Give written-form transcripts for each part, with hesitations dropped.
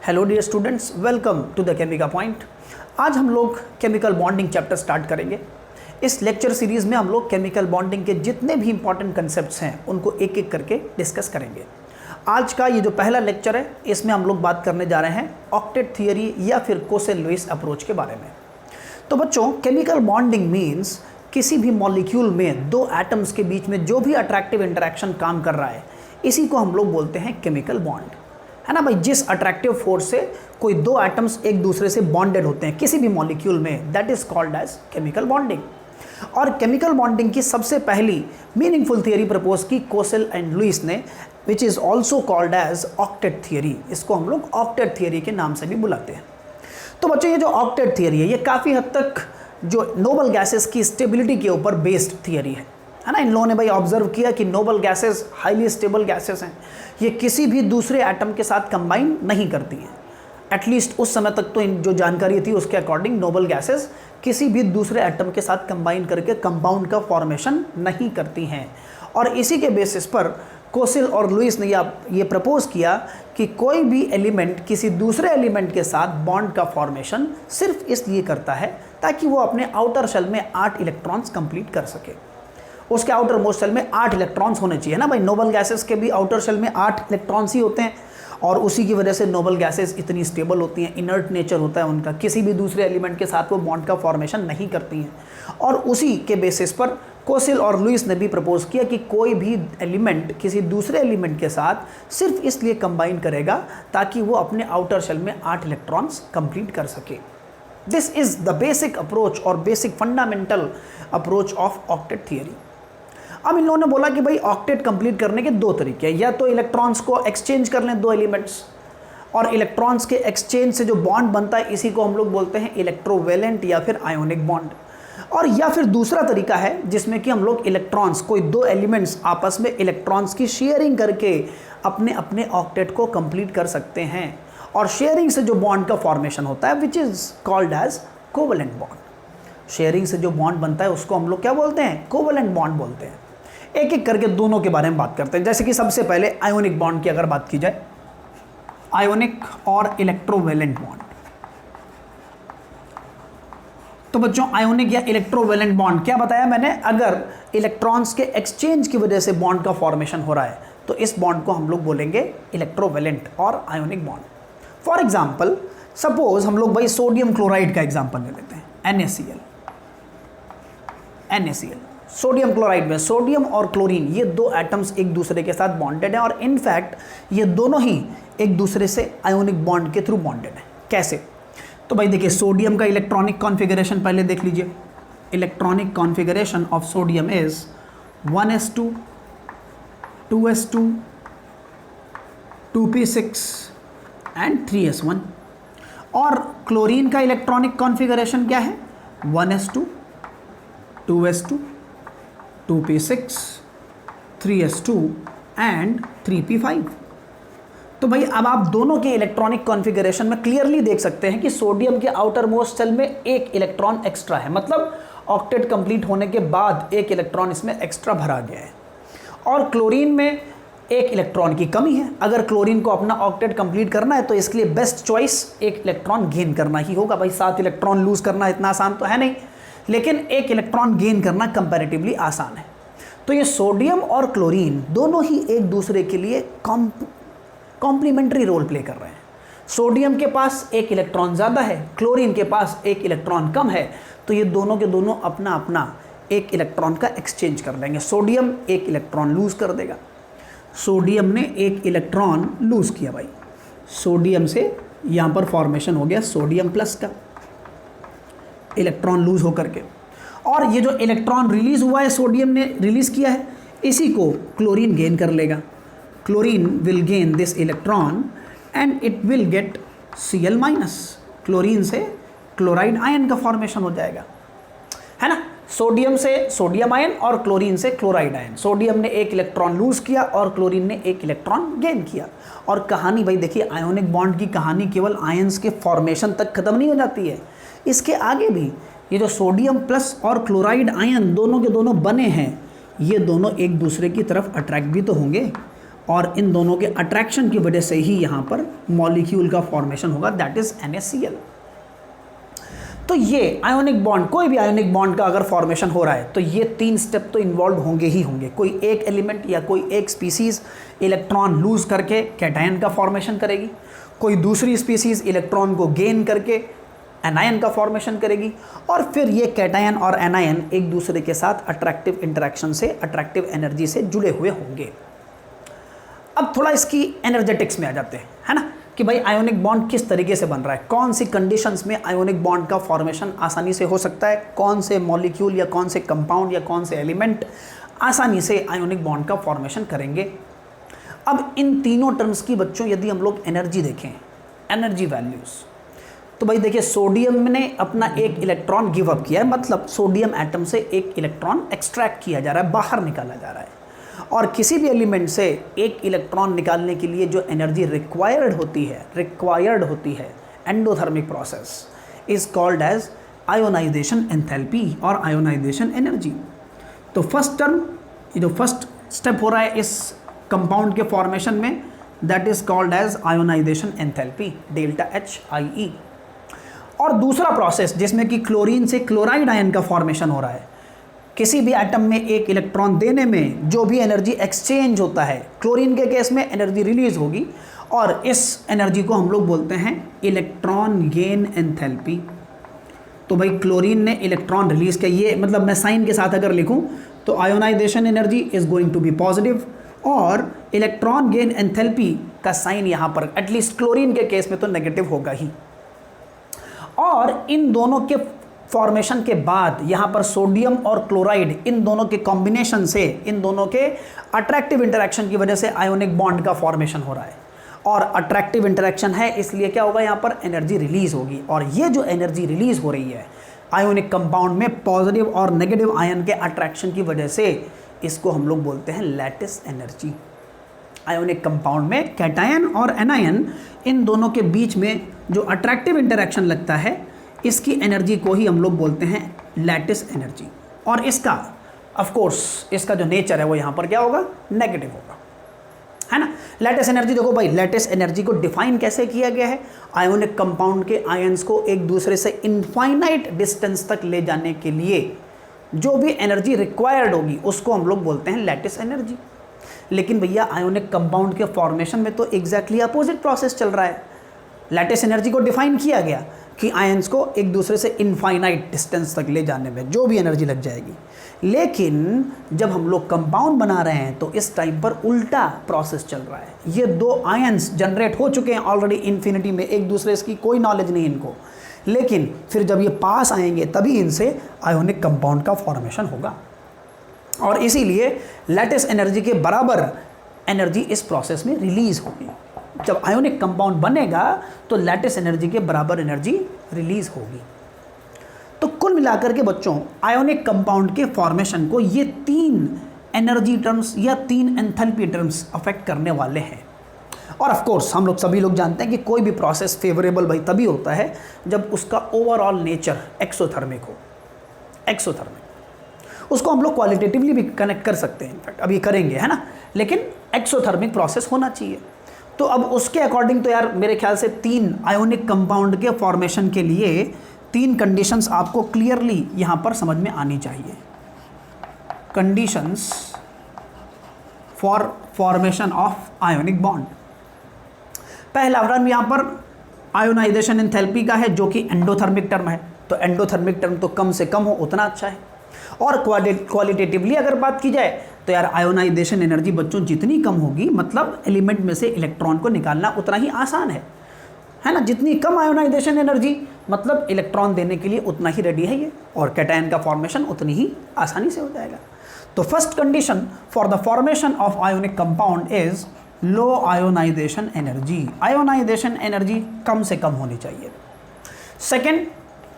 Hello dear students, welcome to the Chemica Point. आज हम लोग केमिकल बॉन्डिंग चैप्टर स्टार्ट करेंगे। इस लेक्चर सीरीज़ में हम लोग केमिकल बॉन्डिंग के जितने भी इंपॉर्टेंट कंसेप्ट्स हैं उनको एक एक करके डिस्कस करेंगे। आज का ये जो पहला लेक्चर है इसमें हम लोग बात करने जा रहे हैं ऑक्टेट थियरी या फिर कोसेल-लुईस अप्रोच के बारे में। तो बच्चों, केमिकल बॉन्डिंग मीन्स किसी भी मॉलिक्यूल में दो एटम्स के बीच में जो भी अट्रैक्टिव इंटरेक्शन काम कर रहा है इसी को हम लोग बोलते हैं केमिकल बॉन्ड, है ना भाई। जिस अट्रैक्टिव फोर्स से कोई दो एटम्स एक दूसरे से बॉन्डेड होते हैं किसी भी मॉलिक्यूल में, that is called as chemical bonding. और केमिकल बॉन्डिंग की सबसे पहली मीनिंगफुल थियरी प्रपोज की कोसेल एंड लुईस ने, which is also called as octet theory. इसको हम लोग ऑक्टेट थियरी के नाम से भी बुलाते हैं। तो बच्चों, ये जो ऑक्टेट थियरी है ये काफ़ी हद तक जो नोबल गैसेस की स्टेबिलिटी के ऊपर बेस्ड थियरी है ना। इन लोगों ने भाई ऑब्जर्व किया कि noble gases highly stable gases हैं, ये किसी भी दूसरे एटम के साथ कंबाइन नहीं करती हैं। एटलीस्ट उस समय तक तो इन जो जानकारी थी उसके अकॉर्डिंग नोबल गैसेस किसी भी दूसरे एटम के साथ कंबाइन करके कंपाउंड का फॉर्मेशन नहीं करती हैं। और इसी के बेसिस पर कोसेल और लुईस ने ये प्रपोज किया कि कोई भी एलिमेंट किसी दूसरे एलिमेंट के साथ बॉन्ड का फॉर्मेशन सिर्फ इसलिए करता है ताकि वो अपने आउटर शेल में 8 इलेक्ट्रॉन्स कंप्लीट कर सके। उसके आउटर मोस्ट शेल में 8 इलेक्ट्रॉन्स होने चाहिए ना भाई। नोबल गैसेस के भी आउटर शेल में 8 इलेक्ट्रॉन्स ही होते हैं और उसी की वजह से नोबल गैसेस इतनी स्टेबल होती हैं, इनर्ट नेचर होता है उनका, किसी भी दूसरे एलिमेंट के साथ वो बॉन्ड का फॉर्मेशन नहीं करती हैं। और उसी के बेसिस पर कोसेल और लुईस ने भी प्रपोज किया कि कोई भी एलिमेंट किसी दूसरे एलिमेंट के साथ सिर्फ इसलिए कंबाइन करेगा ताकि वो अपने आउटर शेल में 8 इलेक्ट्रॉन्स कंप्लीट कर सके। This is the basic approach और basic fundamental approach of octet theory. अब इन लोगों ने बोला कि भाई ऑक्टेट कंप्लीट करने के दो तरीके हैं, या तो इलेक्ट्रॉन्स को एक्सचेंज कर लें दो एलिमेंट्स, और इलेक्ट्रॉन्स के एक्सचेंज से जो बॉन्ड बनता है इसी को हम लोग बोलते हैं इलेक्ट्रोवेलेंट या फिर आयोनिक बॉन्ड। और या फिर दूसरा तरीका है जिसमें कि हम लोग इलेक्ट्रॉन्स, कोई दो एलिमेंट्स आपस में इलेक्ट्रॉन्स की शेयरिंग करके अपने अपने ऑक्टेट को कंप्लीट कर सकते हैं। और शेयरिंग से जो बॉन्ड का फॉर्मेशन होता है which is called as covalent bond. Sharing से जो बॉन्ड बनता है उसको हम लोग क्या बोलते हैं? कोवेलेंट बॉन्ड बोलते हैं। एक एक करके दोनों के बारे में बात करते हैं। जैसे कि सबसे पहले आयोनिक बॉन्ड की अगर बात की जाए, आयोनिक और इलेक्ट्रोवेलेंट बॉन्ड। तो बच्चों, आयोनिक या इलेक्ट्रोवेलेंट बॉन्ड क्या बताया मैंने? अगर इलेक्ट्रॉन्स के एक्सचेंज की वजह से बॉन्ड का फॉर्मेशन हो रहा है तो इस बॉन्ड को हम लोग बोलेंगे इलेक्ट्रोवेलेंट और ionic bond. For example, suppose हम लोग भाई सोडियम क्लोराइड का एग्जाम्पल ले लेते हैं, NaCl। सोडियम क्लोराइड में सोडियम और क्लोरीन ये दो एटम्स एक दूसरे के साथ बॉन्डेड हैं और इनफैक्ट ये दोनों ही एक दूसरे से आयोनिक बॉन्ड के थ्रू बॉन्डेड हैं। कैसे? तो भाई देखिए, सोडियम का इलेक्ट्रॉनिक कॉन्फ़िगरेशन पहले देख लीजिए। Electronic configuration of sodium is 1s2 2s2 2p6 and 3s1। और क्लोरीन का इलेक्ट्रॉनिक कॉन्फ़िगरेशन क्या है? 1s2 2s2 2p6 3s2 and 3p5। तो भाई अब आप दोनों के इलेक्ट्रॉनिक कॉन्फ़िगरेशन में क्लियरली देख सकते हैं कि सोडियम के आउटर मोस्ट शेल में एक इलेक्ट्रॉन एक्स्ट्रा है, मतलब ऑक्टेट कंप्लीट होने के बाद एक इलेक्ट्रॉन इसमें एक्स्ट्रा भरा गया है। और क्लोरीन में एक इलेक्ट्रॉन की कमी है। अगर क्लोरीन को अपना ऑक्टेट कंप्लीट करना है तो इसके लिए बेस्ट चॉइस एक इलेक्ट्रॉन गेन करना ही होगा। भाई 7 इलेक्ट्रॉन लूज करना इतना आसान तो है नहीं, लेकिन एक इलेक्ट्रॉन गेन करना कंपैरेटिवली आसान है। तो ये सोडियम और क्लोरीन दोनों ही एक दूसरे के लिए कॉम्प्लीमेंट्री रोल प्ले कर रहे हैं। सोडियम के पास एक इलेक्ट्रॉन ज़्यादा है, क्लोरीन के पास एक इलेक्ट्रॉन कम है, तो ये दोनों के दोनों अपना अपना एक इलेक्ट्रॉन का एक्सचेंज कर लेंगे। सोडियम एक इलेक्ट्रॉन लूज कर देगा। सोडियम ने एक इलेक्ट्रॉन लूज किया भाई, सोडियम से यहाँ पर फॉर्मेशन हो गया सोडियम प्लस का इलेक्ट्रॉन लूज होकर के। और ये जो इलेक्ट्रॉन रिलीज हुआ है, सोडियम ने रिलीज किया है, इसी को क्लोरीन गेन कर लेगा। Chlorine will gain this electron and it will get Cl-। Chlorine से क्लोराइड आयन का फॉर्मेशन हो जाएगा, है ना। सोडियम से सोडियम आयन और क्लोरीन से क्लोराइड आयन। सोडियम ने एक इलेक्ट्रॉन लूज किया और क्लोरीन ने एक इलेक्ट्रॉन गेन किया। और कहानी भाई देखिए, आयोनिक बॉन्ड की कहानी केवल आयंस के फॉर्मेशन तक खत्म नहीं हो जाती है, इसके आगे भी ये जो सोडियम प्लस और क्लोराइड आयन दोनों के दोनों बने हैं, ये दोनों एक दूसरे की तरफ अट्रैक्ट भी तो होंगे। और इन दोनों के अट्रैक्शन की वजह से ही यहाँ पर मॉलिक्यूल का फॉर्मेशन होगा, दैट इज NaCl। तो ये आयोनिक बॉन्ड, कोई भी आयोनिक बॉन्ड का अगर फॉर्मेशन हो रहा है तो ये 3 स्टेप तो इन्वॉल्व होंगे ही होंगे। कोई एक एलिमेंट या कोई एक स्पीसीज इलेक्ट्रॉन लूज करके कैटायन का फॉर्मेशन करेगी, कोई दूसरी स्पीसीज इलेक्ट्रॉन को गेन करके एनायन का फॉर्मेशन करेगी, और फिर ये कैटायन और एनायन एक दूसरे के साथ अट्रैक्टिव इंटरेक्शन से, अट्रैक्टिव एनर्जी से जुड़े हुए होंगे। अब थोड़ा इसकी एनर्जेटिक्स में आ जाते हैं, है ना, कि भाई आयोनिक बॉन्ड किस तरीके से बन रहा है, कौन सी कंडीशंस में आयोनिक बॉन्ड का फॉर्मेशन आसानी से हो सकता है, कौन से मॉलिक्यूल या कौन से कंपाउंड या कौन से एलिमेंट आसानी से आयोनिक बॉन्ड का फॉर्मेशन करेंगे। अब इन तीनों टर्म्स की बच्चों यदि हम लोग एनर्जी देखें, एनर्जी वैल्यूज़, तो भाई देखिए सोडियम ने अपना एक इलेक्ट्रॉन गिव अप किया है, मतलब सोडियम एटम से एक इलेक्ट्रॉन एक्सट्रैक्ट किया जा रहा है, बाहर निकाला जा रहा है। और किसी भी एलिमेंट से एक इलेक्ट्रॉन निकालने के लिए जो एनर्जी रिक्वायर्ड होती है endothermic process is called as ionisation enthalpy और आयोनाइजेशन एनर्जी। तो फर्स्ट टर्म, जो फर्स्ट स्टेप हो रहा है इस कंपाउंड के फॉर्मेशन में, that is called as ionisation enthalpy, ΔHIE। और दूसरा प्रोसेस जिसमें कि क्लोरीन से क्लोराइड आयन का फॉर्मेशन हो रहा है, किसी भी एटम में एक इलेक्ट्रॉन देने में जो भी एनर्जी एक्सचेंज होता है, क्लोरीन के केस में एनर्जी रिलीज होगी, और इस एनर्जी को हम लोग बोलते हैं इलेक्ट्रॉन गेन एंथैल्पी। तो भाई क्लोरीन ने इलेक्ट्रॉन रिलीज किया, ये मतलब मैं साइन के साथ अगर लिखूं तो ionisation energy is going to be positive, और इलेक्ट्रॉन गेन एंथैल्पी का साइन यहाँ पर एटलीस्ट क्लोरीन के केस में तो नेगेटिव होगा ही। और इन दोनों के फॉर्मेशन के बाद यहाँ पर सोडियम और क्लोराइड, इन दोनों के कॉम्बिनेशन से, इन दोनों के अट्रैक्टिव इंटरेक्शन की वजह से आयोनिक बॉन्ड का फॉर्मेशन हो रहा है। और अट्रैक्टिव इंटरेक्शन है इसलिए क्या होगा, यहाँ पर एनर्जी रिलीज होगी, और ये जो एनर्जी रिलीज हो रही है आयोनिक कंपाउंड में पॉजिटिव और नेगेटिव आयन के अट्रैक्शन की वजह से, इसको हम लोग बोलते हैं लैटिस एनर्जी। आयोनिक कंपाउंड में कैटायन और एनायन, इन दोनों के बीच में जो अट्रैक्टिव इंटरेक्शन लगता है, इसकी एनर्जी को ही हम लोग बोलते हैं लैटिस एनर्जी। और इसका ऑफ कोर्स इसका जो नेचर है वो यहाँ पर क्या होगा, नेगेटिव होगा, है ना। लैटिस एनर्जी देखो भाई, लैटिस एनर्जी को डिफाइन कैसे किया गया है, आयोनिक कंपाउंड के आयंस को एक दूसरे से इनफाइनाइट डिस्टेंस तक ले जाने के लिए जो भी एनर्जी रिक्वायर्ड होगी उसको हम लोग बोलते हैं लैटिस एनर्जी। लेकिन भैया आयोनिक कंपाउंड के फॉर्मेशन में तो एग्जैक्टली अपोजिट प्रोसेस चल रहा है। लैटिस एनर्जी को डिफाइन किया गया कि आयंस को एक दूसरे से इनफाइनाइट डिस्टेंस तक ले जाने में जो भी एनर्जी लग जाएगी, लेकिन जब हम लोग कंपाउंड बना रहे हैं तो इस टाइम पर उल्टा प्रोसेस चल रहा है। ये दो आयंस जनरेट हो चुके हैं ऑलरेडी इन्फिनिटी में, एक दूसरे की कोई नॉलेज नहीं इनको, लेकिन फिर जब ये पास आएंगे तभी इनसे आयोनिक कंपाउंड का फॉर्मेशन होगा। और इसीलिए लैटिस एनर्जी के बराबर एनर्जी इस प्रोसेस में रिलीज होगी। जब आयोनिक कंपाउंड बनेगा तो लैटिस एनर्जी के बराबर एनर्जी रिलीज होगी। तो कुल मिलाकर के बच्चों आयोनिक कंपाउंड के फॉर्मेशन को ये 3 एनर्जी टर्म्स या 3 एंथैल्पी टर्म्स अफेक्ट करने वाले हैं। और ऑफ कोर्स हम लोग सभी लोग जानते हैं कि कोई भी प्रोसेस फेवरेबल भाई तभी होता है जब उसका ओवरऑल नेचर एक्सोथर्मिक हो। एक्सोथर्मिक उसको हम लोग क्वालिटेटिवली भी कनेक्ट कर सकते हैं, इनफैक्ट अभी करेंगे, है ना, लेकिन एक्सोथर्मिक प्रोसेस होना चाहिए। तो अब उसके अकॉर्डिंग तो यार मेरे ख्याल से 3 आयोनिक कंपाउंड के फॉर्मेशन के लिए 3 कंडीशंस आपको क्लियरली यहाँ पर समझ में आनी चाहिए। Conditions for formation of ionic bond. पहला टर्म यहाँ पर आयोनाइजेशन एंथैल्पी का है जो कि एंडोथर्मिक टर्म है। तो एंडोथर्मिक टर्म तो कम से कम हो उतना अच्छा है। और क्वालिटेटिवली अगर बात की जाए तो यार आयोनाइजेशन एनर्जी बच्चों जितनी कम होगी, मतलब एलिमेंट में से इलेक्ट्रॉन को निकालना उतना ही आसान है ना। जितनी कम आयोनाइजेशन एनर्जी मतलब इलेक्ट्रॉन देने के लिए उतना ही रेडी है ये, और कैटायन का फॉर्मेशन उतनी ही आसानी से हो जाएगा। तो first condition for the formation of ionic compound is low ionization energy. Ionization energy कम से कम होनी चाहिए। सेकेंड,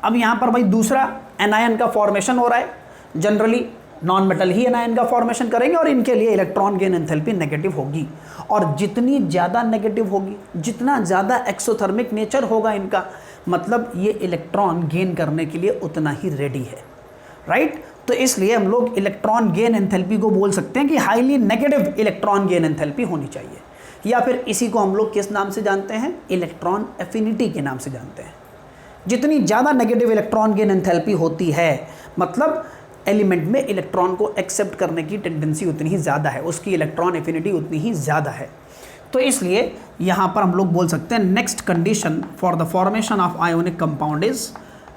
अब यहाँ पर भाई दूसरा एनायन का फॉर्मेशन हो रहा है। जनरली नॉन मेटल ही एनायन का फॉर्मेशन करेंगे और इनके लिए इलेक्ट्रॉन गेन एंथैल्पी नेगेटिव होगी, और जितनी ज़्यादा नेगेटिव होगी, जितना ज़्यादा एक्सोथर्मिक नेचर होगा इनका, मतलब ये इलेक्ट्रॉन गेन करने के लिए उतना ही रेडी है, राइट। तो इसलिए हम लोग इलेक्ट्रॉन गेन एंथैल्पी को बोल सकते हैं कि highly negative electron gain enthalpy होनी चाहिए, या फिर इसी को हम लोग किस नाम से जानते हैं, इलेक्ट्रॉन एफिनिटी के नाम से जानते हैं। जितनी ज़्यादा नेगेटिव इलेक्ट्रॉन गेन एंथैल्पी होती है, मतलब एलिमेंट में इलेक्ट्रॉन को एक्सेप्ट करने की टेंडेंसी उतनी ही ज़्यादा है, उसकी इलेक्ट्रॉन एफिनिटी उतनी ही ज़्यादा है। तो इसलिए यहाँ पर हम लोग बोल सकते हैं next condition for the formation of ionic compound is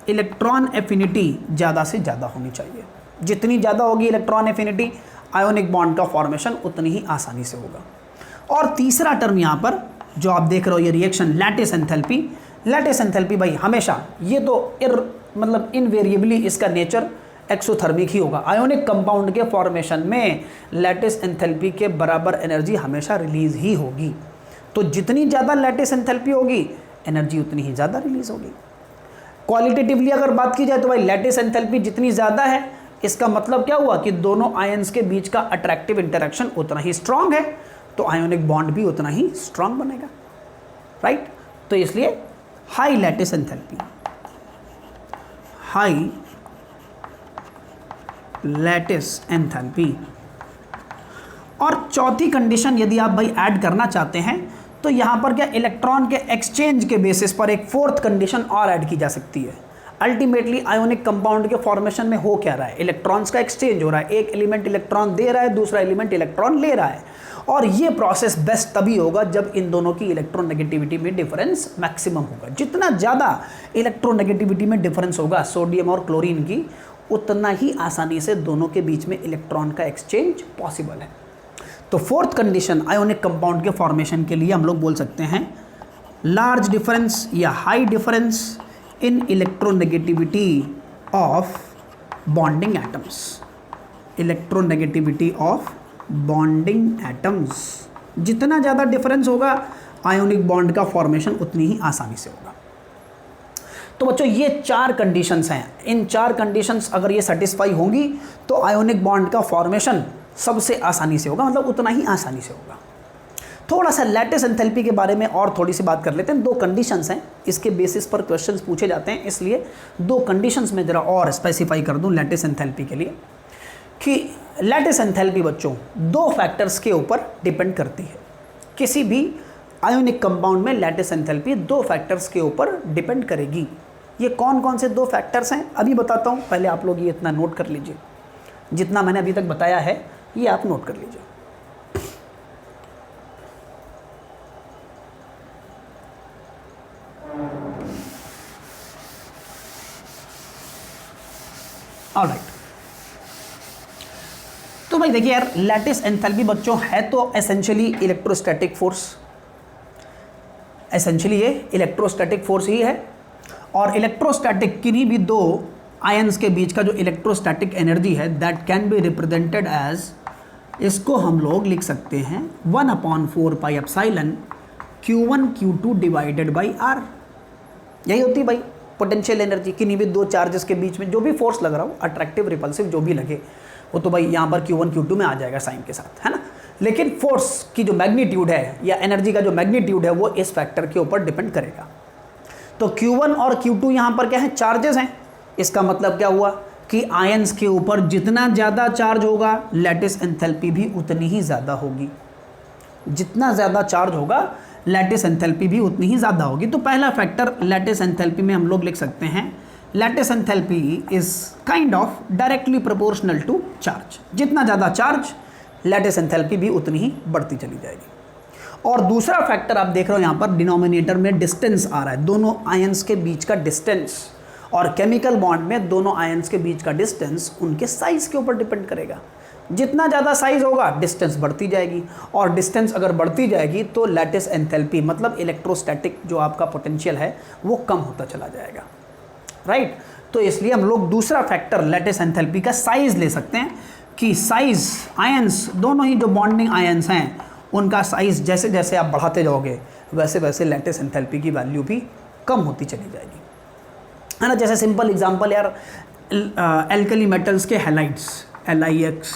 electron affinity ज़्यादा से ज़्यादा होनी चाहिए। जितनी ज़्यादा होगी इलेक्ट्रॉन एफिनिटी, आयोनिक बॉन्ड का फॉर्मेशन उतनी ही आसानी से होगा। और तीसरा टर्म यहाँ पर जो आप देख रहे हो ये reaction lattice enthalpy. Lattice enthalpy भाई हमेशा ये तो मतलब इनवेरिएबली इसका नेचर एक्सोथर्मिक ही होगा। आयोनिक कंपाउंड के फॉर्मेशन में लैटिस एंथैल्पी के बराबर एनर्जी हमेशा रिलीज ही होगी। तो जितनी ज़्यादा लैटिस एंथैल्पी होगी एनर्जी उतनी ही ज़्यादा रिलीज होगी। क्वालिटेटिवली अगर बात की जाए तो भाई लैटिस एंथैल्पी जितनी ज़्यादा है, इसका मतलब क्या हुआ कि दोनों आयंस के बीच का अट्रैक्टिव इंटरेक्शन उतना ही स्ट्रांग है, तो आयोनिक बॉन्ड भी उतना ही स्ट्रांग बनेगा, राइट। तो इसलिए high lattice enthalpy, high lattice enthalpy. और चौथी कंडीशन यदि आप भाई ऐड करना चाहते हैं तो यहां पर क्या इलेक्ट्रॉन के एक्सचेंज के बेसिस पर एक फोर्थ कंडीशन और ऐड की जा सकती है। अल्टीमेटली आयोनिक कंपाउंड के फॉर्मेशन में हो क्या रहा है, इलेक्ट्रॉन्स का एक्सचेंज हो रहा है। एक एलिमेंट इलेक्ट्रॉन दे रहा है, दूसरा एलिमेंट इलेक्ट्रॉन ले रहा है, और ये प्रोसेस बेस्ट तभी होगा जब इन दोनों की इलेक्ट्रोनेगेटिविटी में डिफरेंस मैक्सिमम होगा। जितना ज़्यादा इलेक्ट्रोनेगेटिविटी में डिफरेंस होगा सोडियम और क्लोरीन की, उतना ही आसानी से दोनों के बीच में इलेक्ट्रॉन का एक्सचेंज पॉसिबल है। तो फोर्थ कंडीशन आयोनिक कंपाउंड के फॉर्मेशन के लिए हम लोग बोल सकते हैं लार्ज डिफरेंस या high difference in electronegativity of bonding atoms. Electronegativity of bonding atoms, जितना ज़्यादा डिफरेंस होगा आयोनिक बॉन्ड का फॉर्मेशन उतनी ही आसानी से होगा। तो बच्चों ये 4 कंडीशंस हैं। इन 4 कंडीशंस अगर ये सेटिस्फाई होंगी तो आयोनिक बॉन्ड का फॉर्मेशन सबसे आसानी से होगा, मतलब उतना ही आसानी से होगा। थोड़ा सा लैटिस एंथैल्पी के बारे में और थोड़ी सी बात कर लेते हैं। 2 कंडीशंस हैं, इसके बेसिस पर क्वेश्चंस पूछे जाते हैं, इसलिए 2 कंडीशंस में ज़रा और स्पेसिफाई कर दूं लैटिस एंथैल्पी के लिए कि लैटिस एंथैल्पी बच्चों 2 फैक्टर्स के ऊपर डिपेंड करती है। किसी भी आयोनिक कंपाउंड में लैटिस एंथैल्पी 2 फैक्टर्स के ऊपर डिपेंड करेगी। ये कौन कौन से 2 फैक्टर्स हैं अभी बताता हूँ, पहले आप लोग ये इतना नोट कर लीजिए। जितना मैंने अभी तक बताया है ये आप नोट कर लीजिए। ऑलराइट, तो भाई देखिए यार, लैटिस एंथैल्पी बच्चों है तो एसेंशियली इलेक्ट्रोस्टैटिक फोर्स, एसेंशियली ये इलेक्ट्रोस्टैटिक फोर्स ही है। और इलेक्ट्रोस्टैटिक किन्हीं भी 2 आयंस के बीच का जो इलेक्ट्रोस्टैटिक एनर्जी है that can be represented as, इसको हम लोग लिख सकते हैं 1/4 pi epsilon Q1 Q2 divided by R। यही होती है भाई पोटेंशियल एनर्जी। किन्हीं भी 2 चार्जेस के बीच में जो भी फोर्स लग रहा हो, अट्रैक्टिव रिपल्सिव जो भी लगे, वो तो भाई यहाँ पर Q1 Q2 में आ जाएगा साइन के साथ, है ना। लेकिन फोर्स की जो मैग्नीट्यूड है या एनर्जी का जो मैग्नीट्यूड है वो इस फैक्टर के ऊपर डिपेंड करेगा। तो Q1 और Q2 यहाँ पर क्या है, चार्जेस हैं। इसका मतलब क्या हुआ कि आयंस के ऊपर जितना ज़्यादा चार्ज होगा लैटिस एंथैल्पी भी उतनी ही ज़्यादा होगी। जितना ज़्यादा चार्ज होगा लैटिस एंथैल्पी भी उतनी ही ज़्यादा होगी। तो पहला फैक्टर लैटिस एंथैल्पी में हम लोग लिख सकते हैं lattice enthalpy is kind of directly proportional to charge. जितना ज़्यादा चार्ज लैटिस एंथैल्पी भी उतनी ही बढ़ती चली जाएगी। और दूसरा फैक्टर आप देख रहे हो यहाँ पर डिनोमिनेटर में डिस्टेंस आ रहा है, दोनों आयंस के बीच का डिस्टेंस। और केमिकल बॉन्ड में दोनों आयंस के बीच का डिस्टेंस उनके साइज के ऊपर डिपेंड करेगा। जितना ज़्यादा साइज होगा डिस्टेंस बढ़ती जाएगी, और डिस्टेंस अगर बढ़ती जाएगी तो लैटिस एंथैल्पी मतलब इलेक्ट्रोस्टैटिक जो आपका पोटेंशियल है वो कम होता चला जाएगा, राइट। तो इसलिए हम लोग दूसरा फैक्टर लैटिस एंथैल्पी का साइज ले सकते हैं कि साइज आयंस, दोनों ही जो बॉन्डिंग आयंस हैं उनका साइज जैसे जैसे आप बढ़ाते जाओगे वैसे वैसे लैटिस एंथैल्पी की वैल्यू भी कम होती चली जाएगी, है ना। जैसे सिंपल एग्जांपल यार, एल्कली मेटल्स के halides LiX,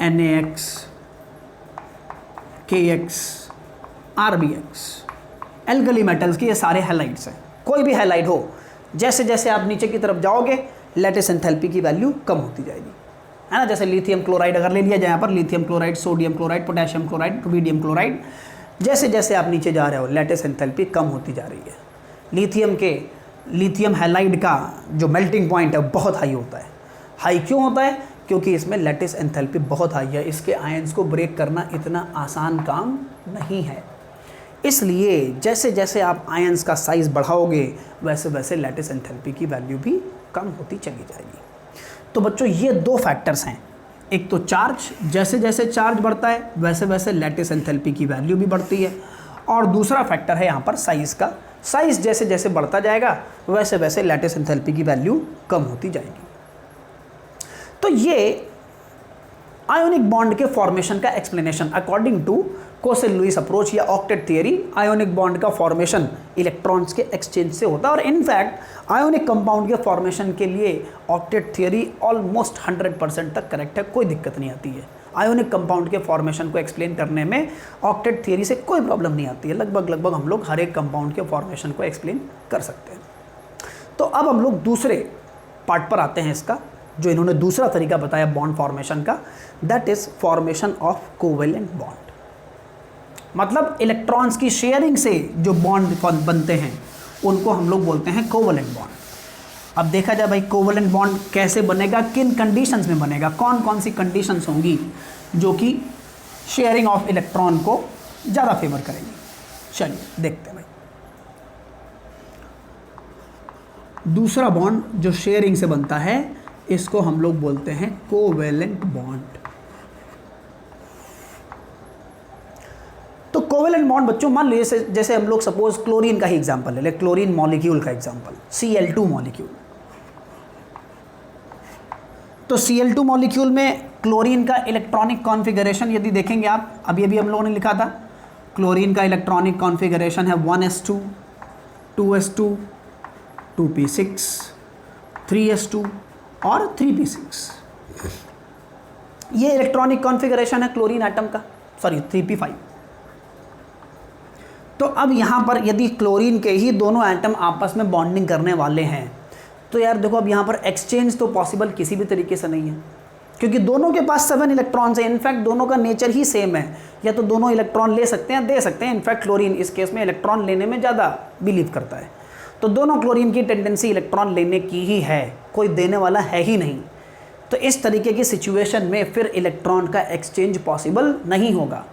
NaX, KX, RbX, alkali metals के ये सारे हैलाइड्स हैं। कोई भी हैलाइड हो, जैसे जैसे आप नीचे की तरफ जाओगे लैटिस एंथैल्पी की वैल्यू कम होती जाएगी, है ना। जैसे लिथियम क्लोराइड अगर ले लिया जाए, यहाँ पर lithium chloride, sodium chloride, potassium chloride, rubidium chloride, जैसे जैसे आप नीचे जा रहे हो लैटिस एंथैल्पी कम होती जा रही है। लिथियम हैलाइड का जो मेल्टिंग पॉइंट है बहुत हाई होता है। हाई क्यों होता है? क्योंकि इसमें लैटिस एंथैल्पी बहुत हाई है, इसके आयंस को ब्रेक करना इतना आसान काम नहीं है। इसलिए जैसे जैसे आप आयंस का साइज़ बढ़ाओगे वैसे वैसे लैटिस एंथैल्पी की वैल्यू भी कम होती चली जाएगी। तो बच्चों ये दो फैक्टर्स हैं, एक तो चार्ज, जैसे जैसे चार्ज बढ़ता है वैसे वैसे लैटिस एंथैल्पी की वैल्यू भी बढ़ती है, और दूसरा फैक्टर है यहाँ पर साइज़ का। साइज़ जैसे जैसे बढ़ता जाएगा वैसे वैसे लैटिस एंथैल्पी की वैल्यू कम होती जाएगी। तो ये आयोनिक बॉन्ड के फॉर्मेशन का explanation according to Kossel Lewis approach या ऑक्टेट थियरी। आयोनिक बॉन्ड का फॉर्मेशन इलेक्ट्रॉन्स के एक्सचेंज से होता है, और इनफैक्ट आयोनिक कंपाउंड के फॉर्मेशन के लिए ऑक्टेट थियरी ऑलमोस्ट 100% तक करेक्ट है, कोई दिक्कत नहीं आती है। आयोनिक कंपाउंड के फॉर्मेशन को एक्सप्लेन करने में ऑक्टेट थियरी से कोई प्रॉब्लम नहीं आती है। लगभग हम लोग हर एक कंपाउंड के फॉर्मेशन को एक्सप्लेन कर सकते हैं। तो अब हम लोग दूसरे पार्ट पर आते हैं इसका, जो इन्होंने दूसरा तरीका बताया बॉन्ड फॉर्मेशन का, that is formation of covalent bond. मतलब इलेक्ट्रॉन्स की शेयरिंग से जो बॉन्ड बनते हैं उनको हम लोग बोलते हैं कोवेलेंट बॉन्ड। अब देखा जाए भाई कोवेलेंट बॉन्ड कैसे बनेगा, किन कंडीशंस में बनेगा, कौन कौन सी कंडीशंस होंगी जो कि शेयरिंग ऑफ इलेक्ट्रॉन को ज़्यादा फेवर करेंगी। चलिए देखते हैं भाई। दूसरा बॉन्ड जो शेयरिंग से बनता है इसको हम लोग बोलते हैं कोवेलेंट बॉन्ड। तो कोवेलेंट बॉन्ड बच्चों मान लीजिए जैसे हम लोग सपोज क्लोरीन का ही एग्जांपल ले ले, क्लोरीन मॉलिक्यूल का एग्जांपल, Cl2 मॉलिक्यूल। तो Cl2 मॉलिक्यूल में क्लोरीन का इलेक्ट्रॉनिक कॉन्फ़िगरेशन यदि देखेंगे आप, अभी अभी हम लोगों ने लिखा था क्लोरीन का इलेक्ट्रॉनिक कॉन्फ़िगरेशन है 1s2, 2s2, 2p6, 3s2 और 3p6। ये इलेक्ट्रॉनिक कॉन्फ़िगरेशन है क्लोरीन एटम का, सॉरी 3p5। तो अब यहाँ पर यदि क्लोरीन के ही दोनों एटम आपस में बॉन्डिंग करने वाले हैं तो यार देखो अब यहाँ पर एक्सचेंज तो पॉसिबल किसी भी तरीके से नहीं है, क्योंकि दोनों के पास 7 इलेक्ट्रॉन्स हैं। इनफैक्ट दोनों का नेचर ही सेम है, या तो दोनों इलेक्ट्रॉन ले सकते हैं, दे सकते हैं। इनफैक्ट क्लोरीन इस केस में इलेक्ट्रॉन लेने में ज़्यादा बिलीव करता है, तो दोनों क्लोरीन की टेंडेंसी इलेक्ट्रॉन लेने की ही है, कोई देने वाला है ही नहीं। तो इस तरीके की सिचुएशन में फिर इलेक्ट्रॉन का एक्सचेंज पॉसिबल नहीं होगा।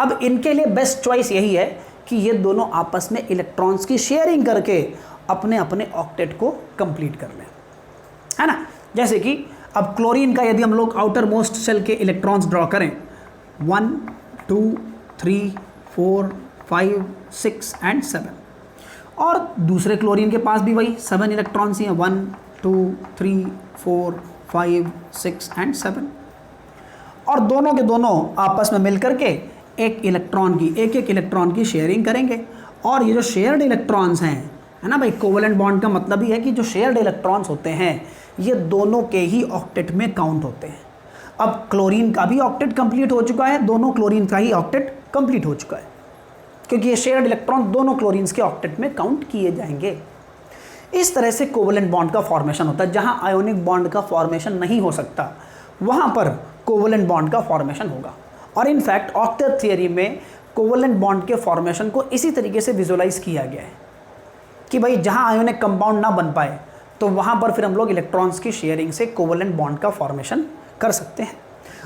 अब इनके लिए बेस्ट चॉइस यही है कि ये दोनों आपस में इलेक्ट्रॉन्स की शेयरिंग करके अपने अपने ऑक्टेट को कंप्लीट कर लें, है ना। जैसे कि अब क्लोरीन का यदि हम लोग आउटर मोस्ट शेल के इलेक्ट्रॉन्स ड्रॉ करें 1 2 3 4 5 6 एंड 7, और दूसरे क्लोरीन के पास भी वही 7 इलेक्ट्रॉन्स ही हैं 1 2 3 4 5 6 एंड 7, और दोनों के दोनों आपस में मिलकर के एक इलेक्ट्रॉन की शेयरिंग करेंगे। और ये जो शेयर्ड इलेक्ट्रॉन्स हैं, है ना भाई, कोवेलेंट बॉन्ड का मतलब ही है कि जो शेयर्ड इलेक्ट्रॉन्स होते हैं ये दोनों के ही ऑक्टेट में काउंट होते हैं। अब क्लोरीन का भी ऑक्टेट कंप्लीट हो चुका है, दोनों क्लोरीन का ही ऑक्टेट कंप्लीट हो चुका है, क्योंकि ये शेयर्ड इलेक्ट्रॉन दोनों क्लोरीन्स के ऑक्टेट में काउंट किए जाएंगे। इस तरह से कोवेलेंट बॉन्ड का फॉर्मेशन होता है। जहाँ आयोनिक बॉन्ड का फॉर्मेशन नहीं हो सकता वहाँ पर कोवेलेंट बॉन्ड का फॉर्मेशन होगा। और इनफैक्ट ऑक्टेट थियरी में कोवेलेंट बॉन्ड के फॉर्मेशन को इसी तरीके से विजुलाइज किया गया है कि भाई जहाँ आयोनिक कंपाउंड ना बन पाए तो वहाँ पर फिर हम लोग इलेक्ट्रॉन्स की शेयरिंग से कोवेलेंट बॉन्ड का फॉर्मेशन कर सकते हैं।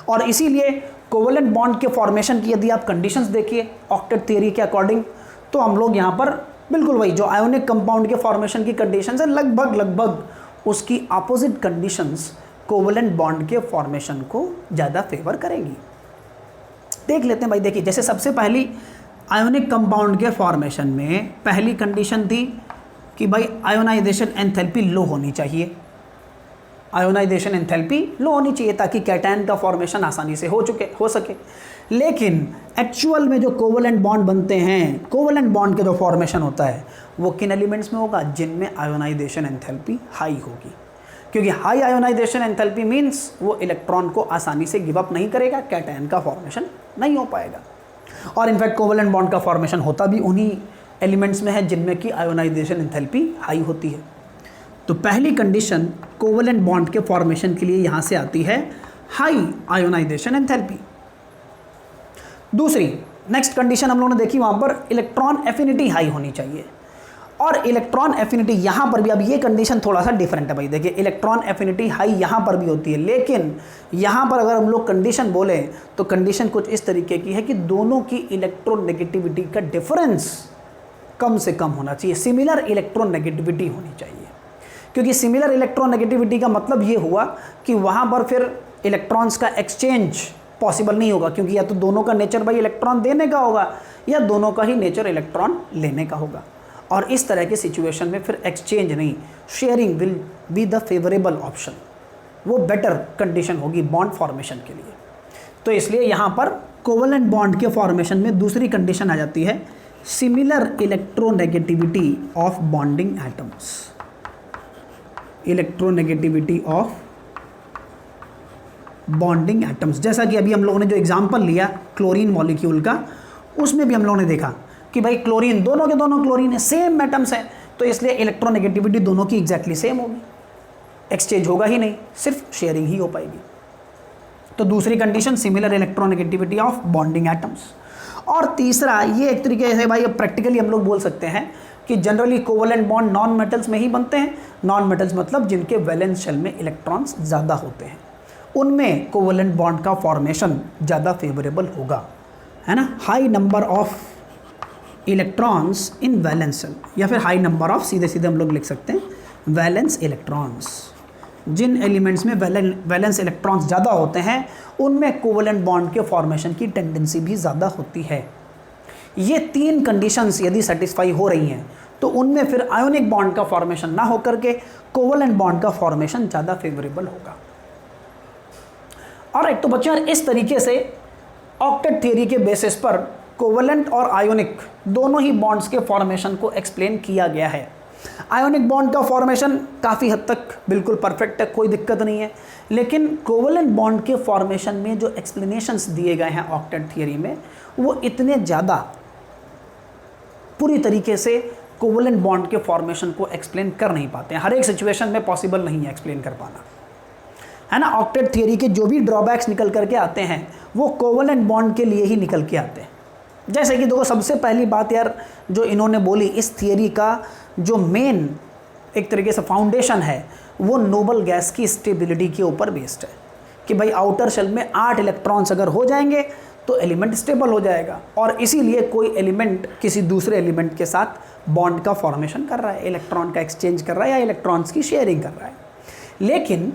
और इसीलिए कोवेलेंट बॉन्ड के फॉर्मेशन की यदि आप कंडीशंस देखिए ऑक्टेट थियरी के अकॉर्डिंग, तो हम लोग यहाँ पर बिल्कुल वही जो आयोनिक कंपाउंड के फॉर्मेशन की कंडीशंस है लगभग उसकी अपोजिट कंडीशंस कोवेलेंट बॉन्ड के फॉर्मेशन को ज़्यादा फेवर करेंगी। देख लेते हैं भाई। देखिए जैसे सबसे पहली आयोनिक कंपाउंड के फॉर्मेशन में पहली कंडीशन थी कि भाई आयोनाइजेशन एंथैल्पी लो होनी चाहिए। आयोनाइजेशन एंथैल्पी लो होनी चाहिए ताकि कैटायन का फॉर्मेशन आसानी से हो सके। लेकिन एक्चुअल में जो कोवेलेंट बॉन्ड बनते हैं, कोवेलेंट बॉन्ड के जो फॉर्मेशन होता है वो किन एलिमेंट्स में होगा, जिनमें आयोनाइजेशन एंथैल्पी हाई होगी। क्योंकि हाई आयोनाइजेशन एंथैल्पी मीन्स वो इलेक्ट्रॉन को आसानी से गिव अप नहीं करेगा, कैटायन का फॉर्मेशन नहीं हो पाएगा। और इनफैक्ट कोवेलेंट बॉन्ड का फॉर्मेशन होता भी उन्हीं एलिमेंट्स में है जिनमें कि आयोनाइजेशन एंथैल्पी हाई होती है। तो पहली कंडीशन कोवेलेंट बॉन्ड के फॉर्मेशन के लिए यहां से आती है हाई आयोनाइजेशन एंथैल्पी। दूसरी नेक्स्ट कंडीशन हम लोगों ने देखी, वहां पर इलेक्ट्रॉन एफिनिटी हाई होनी चाहिए। और इलेक्ट्रॉन एफिनिटी यहां पर भी, अब ये कंडीशन थोड़ा सा डिफरेंट है भाई। देखिए इलेक्ट्रॉन एफिनिटी हाई यहां पर भी होती है, लेकिन यहां पर अगर हम लोग कंडीशन बोले तो कंडीशन कुछ इस तरीके की है कि दोनों की इलेक्ट्रोनेगेटिविटी का डिफरेंस कम से कम होना चाहिए, सिमिलर इलेक्ट्रोनेगेटिविटी होनी चाहिए। क्योंकि सिमिलर इलेक्ट्रोनेगेटिविटी का मतलब ये हुआ कि वहां पर फिर इलेक्ट्रॉन्स का एक्सचेंज पॉसिबल नहीं होगा, क्योंकि या तो दोनों का नेचर भाई इलेक्ट्रॉन देने का होगा या दोनों का ही नेचर इलेक्ट्रॉन लेने का होगा। और इस तरह की सिचुएशन में फिर एक्सचेंज नहीं, sharing will be the favourable option, वो बेटर कंडीशन होगी बॉन्ड फॉर्मेशन के लिए। तो इसलिए यहाँ पर कोवेलेंट बॉन्ड के फॉर्मेशन में दूसरी कंडीशन आ जाती है similar electronegativity of bonding atoms. Electronegativity of bonding atoms, जैसा कि अभी हम लोगों ने जो एग्जांपल लिया क्लोरीन मॉलिक्यूल का, उसमें भी हम लोगों ने देखा कि भाई क्लोरीन, दोनों के दोनों क्लोरीन है, सेम एटम्स हैं, तो इसलिए इलेक्ट्रोनेगेटिविटी दोनों की एग्जैक्टली सेम होगी, एक्सचेंज होगा ही नहीं, सिर्फ शेयरिंग ही हो पाएगी। तो दूसरी condition similar electronegativity of bonding atoms. और तीसरा ये एक तरीके से भाई प्रैक्टिकली हम लोग बोल सकते हैं कि generally covalent bond non metals में ही बनते हैं। नॉन मेटल्स मतलब जिनके वैलेंस शेल में इलेक्ट्रॉन्स ज़्यादा होते हैं, उनमें कोवेलेंट बॉन्ड का फॉर्मेशन ज़्यादा फेवरेबल होगा, है ना। High number of electrons in valence shell, या फिर हाई नंबर ऑफ, सीधे सीधे हम लोग लिख सकते हैं वैलेंस इलेक्ट्रॉन्स। जिन एलिमेंट्स में वैलेंस इलेक्ट्रॉन्स ज़्यादा होते हैं उनमें कोवेलेंट बॉन्ड के फॉर्मेशन की टेंडेंसी भी ज़्यादा होती है। ये तीन कंडीशंस यदि सेटिस्फाई हो रही हैं तो उनमें फिर आयोनिक बॉन्ड का फॉर्मेशन ना होकर के कोवेलेंट बॉन्ड का फॉर्मेशन ज़्यादा फेवरेबल होगा। और तो बच्चों इस तरीके से ऑक्टेट थ्योरी के बेसिस पर कोवेलेंट और आयोनिक दोनों ही बॉन्ड्स के फॉर्मेशन को एक्सप्लेन किया गया है। आयोनिक बॉन्ड का फॉर्मेशन काफ़ी हद तक बिल्कुल परफेक्ट है, कोई दिक्कत नहीं है, लेकिन कोवेलेंट बॉन्ड के फॉर्मेशन में जो एक्सप्लेनेशंस दिए गए हैं ऑक्टेट थ्योरी में, वो इतने ज़्यादा पूरी तरीके से कोवेलेंट बॉन्ड के फॉर्मेशन को एक्सप्लेन कर नहीं पाते हैं। हर एक सिचुएशन में पॉसिबल नहीं है एक्सप्लेन कर पाना, है ना। ऑक्टेट थ्योरी के जो भी ड्रॉबैक्स निकल करके आते हैं वो कोवेलेंट बॉन्ड के लिए ही निकल के आते हैं। जैसे कि देखो सबसे पहली बात यार जो इन्होंने बोली, इस थियरी का जो मेन एक तरीके से फाउंडेशन है वो नोबल गैस की स्टेबिलिटी के ऊपर बेस्ड है कि भाई आउटर शेल में 8 इलेक्ट्रॉन्स अगर हो जाएंगे तो एलिमेंट स्टेबल हो जाएगा, और इसीलिए कोई एलिमेंट किसी दूसरे एलिमेंट के साथ बॉन्ड का फॉर्मेशन कर रहा है, इलेक्ट्रॉन का एक्सचेंज कर रहा है या इलेक्ट्रॉन्स की शेयरिंग कर रहा है। लेकिन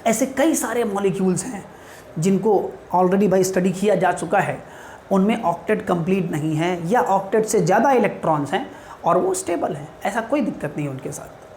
ऐसे कई सारे मॉलिक्यूल्स हैं जिनको ऑलरेडी भाई स्टडी किया जा चुका है, उनमें ऑक्टेट कंप्लीट नहीं है या ऑक्टेट से ज़्यादा इलेक्ट्रॉन्स हैं और वो स्टेबल हैं, ऐसा कोई दिक्कत नहीं है उनके साथ।